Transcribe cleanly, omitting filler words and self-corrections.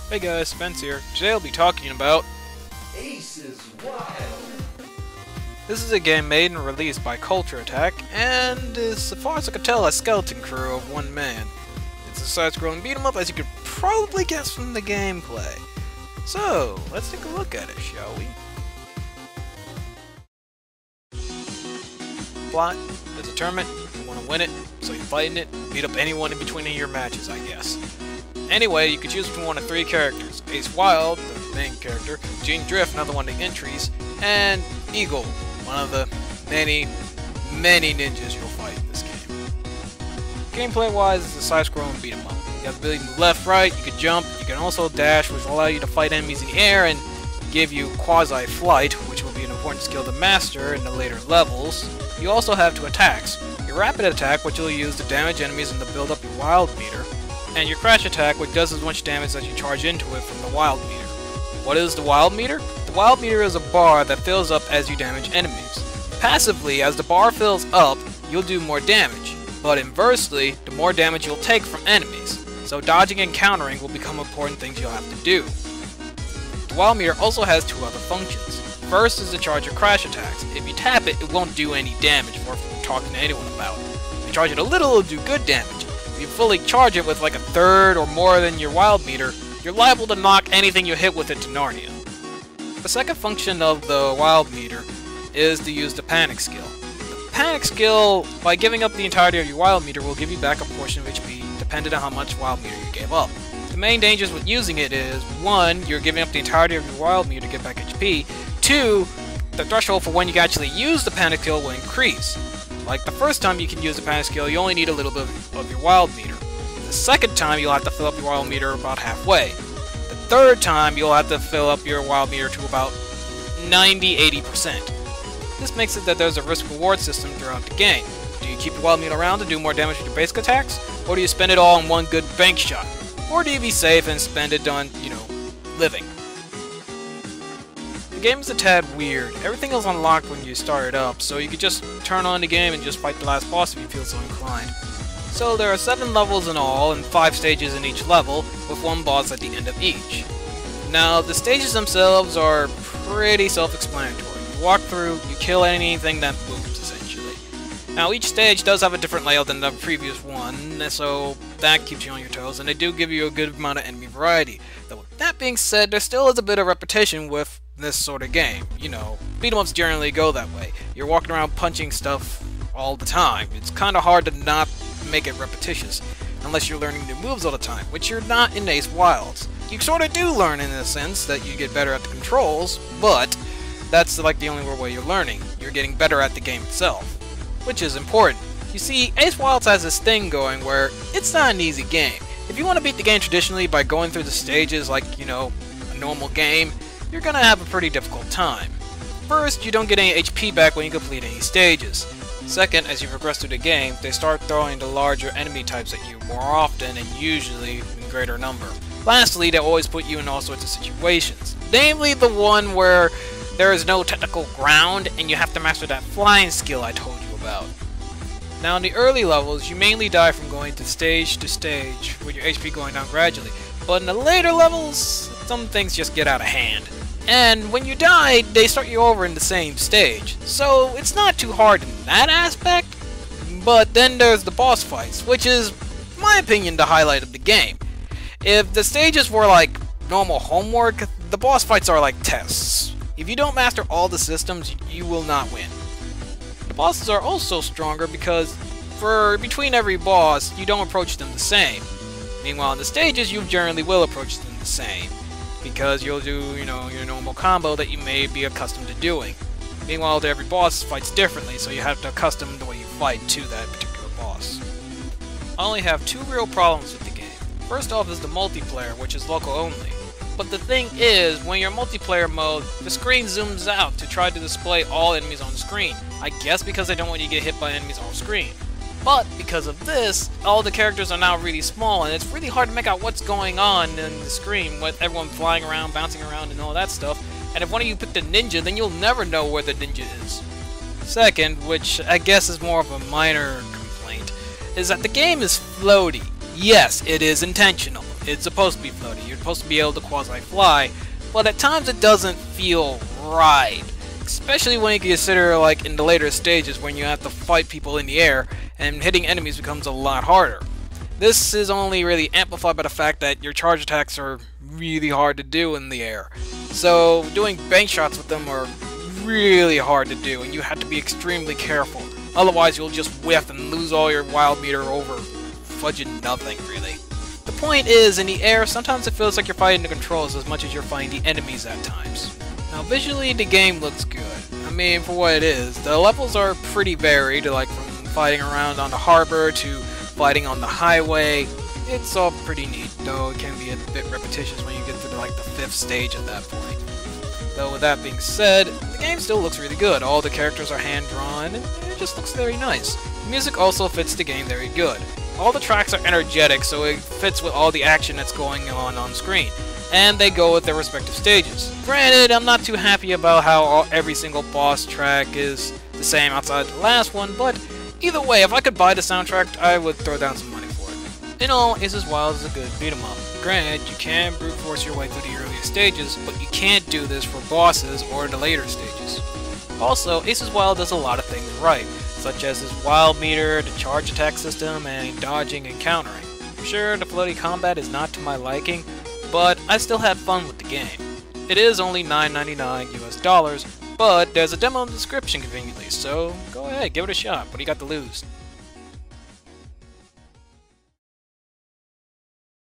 Hey guys, Spence here. Today I'll be talking about Ace is wild. This is a game made and released by Culture Attack, and is, so far as I can tell, a skeleton crew of one man. It's a side-scrolling beat-em-up, as you could probably guess from the gameplay. So, let's take a look at it, shall we? Plot: there's a tournament, you want to win it, so you fight in it, beat up anyone in between your matches, I guess. Anyway, you could choose between one of three characters: Ace Wild, the main character, Gene Drift, another one of the entries, and Eagle, one of the many ninjas you'll fight in this game. Gameplay-wise, it's a side-scrolling beat-em-up. You have the ability to move left, right, you can jump, you can also dash, which will allow you to fight enemies in the air and give you quasi-flight, which will be an important skill to master in the later levels. You also have two attacks: your rapid attack, which you'll use to damage enemies and to build up your wild meter, and your crash attack, which does as much damage as you charge into it from the wild meter. What is the wild meter? The wild meter is a bar that fills up as you damage enemies. Passively, as the bar fills up, you'll do more damage, but inversely, the more damage you'll take from enemies, so dodging and countering will become important things you'll have to do. The wild meter also has two other functions. First is to charge your crash attacks. If you tap it, it won't do any damage worth talking to anyone about. If you charge it a little, it'll do good damage. If you fully charge it with like a third or more than your wild meter, you're liable to knock anything you hit with it to Narnia. The second function of the wild meter is to use the panic skill. The panic skill, by giving up the entirety of your wild meter, will give you back a portion of HP depending on how much wild meter you gave up. The main dangers with using it is, 1, you're giving up the entirety of your wild meter to get back HP, 2, the threshold for when you can actually use the panic skill will increase. Like the first time you can use the panic skill, you only need a little bit of your wild meter. The second time, you'll have to fill up your wild meter about halfway. The third time, you'll have to fill up your wild meter to about 90–80%. This makes it that there's a risk-reward system throughout the game. Do you keep your wild meter around to do more damage with your basic attacks? Or do you spend it all in one good bank shot? Or do you be safe and spend it on, living? The game is a tad weird. Everything is unlocked when you start it up, so you could just turn on the game and just fight the last boss if you feel so inclined. So there are 7 levels in all, and 5 stages in each level, with 1 boss at the end of each. Now, the stages themselves are pretty self-explanatory. You walk through, you kill anything that moves, essentially. Now, each stage does have a different layout than the previous one, so that keeps you on your toes, and they do give you a good amount of enemy variety. Though, with that being said, there still is a bit of repetition with this sort of game. Beat-em-ups generally go that way. You're walking around punching stuff all the time. It's kinda hard to not make it repetitious, unless you're learning new moves all the time, which you're not in Ace Wilds. You sorta do learn in the sense that you get better at the controls, but that's like the only way you're learning. You're getting better at the game itself, which is important. You see, Ace Wilds has this thing going where it's not an easy game. If you want to beat the game traditionally by going through the stages like, a normal game, you're gonna have a pretty difficult time. First, you don't get any HP back when you complete any stages. Second, as you progress through the game, they start throwing the larger enemy types at you more often and usually in greater number. Lastly, they always put you in all sorts of situations, namely the one where there is no technical ground and you have to master that flying skill I told you about. Now in the early levels, you mainly die from going to stage, with your HP going down gradually, but in the later levels, some things just get out of hand. And when you die, they start you over in the same stage, so it's not too hard in that aspect. But then there's the boss fights, which is, in my opinion, the highlight of the game. If the stages were like normal homework, the boss fights are like tests. If you don't master all the systems, you will not win. The bosses are also stronger because between every boss, you don't approach them the same. Meanwhile, in the stages, you generally will approach them the same, because you'll do, your normal combo that you may be accustomed to doing. Meanwhile, every boss fights differently, so you have to accustom the way you fight to that particular boss. I only have 2 real problems with the game. First off is the multiplayer, which is local only. But the thing is, when you're in multiplayer mode, the screen zooms out to try to display all enemies on screen. I guess because they don't want you to get hit by enemies off screen. But because of this, all the characters are now really small, and it's really hard to make out what's going on in the screen with everyone flying around, bouncing around, and all that stuff. And if one of you picked a ninja, then you'll never know where the ninja is. Second, which I guess is more of a minor complaint, is that the game is floaty. Yes, it is intentional. It's supposed to be floaty. You're supposed to be able to quasi-fly, but at times it doesn't feel right. Especially when you consider, like, in the later stages when you have to fight people in the air, and hitting enemies becomes a lot harder. This is only really amplified by the fact that your charge attacks are really hard to do in the air. So doing bank shots with them are really hard to do, and you have to be extremely careful. Otherwise you'll just whiff and lose all your wild meter over fudging nothing, really. The point is, in the air, sometimes it feels like you're fighting the controls as much as you're fighting the enemies at times. Now visually the game looks good. I mean, for what it is, the levels are pretty varied, like from fighting around on the harbor to fighting on the highway. It's all pretty neat, though it can be a bit repetitious when you get to like the 5th stage at that point. Though with that being said, the game still looks really good. All the characters are hand-drawn, and it just looks very nice. The music also fits the game very good. All the tracks are energetic, so it fits with all the action that's going on screen, and they go with their respective stages. Granted, I'm not too happy about how every single boss track is the same outside the last one, but either way, if I could buy the soundtrack, I would throw down some money for it. In all, Ace Wild is a good beat-em up. Granted, you can brute force your way through the earlier stages, but you can't do this for bosses or the later stages. Also, Ace Wild does a lot of things right, such as his wild meter, the charge attack system, and dodging and countering. Sure, the floaty combat is not to my liking, but I still had fun with the game. It is only $9.99 US, but there's a demo in the description conveniently, so go ahead, give it a shot. What do you got to lose?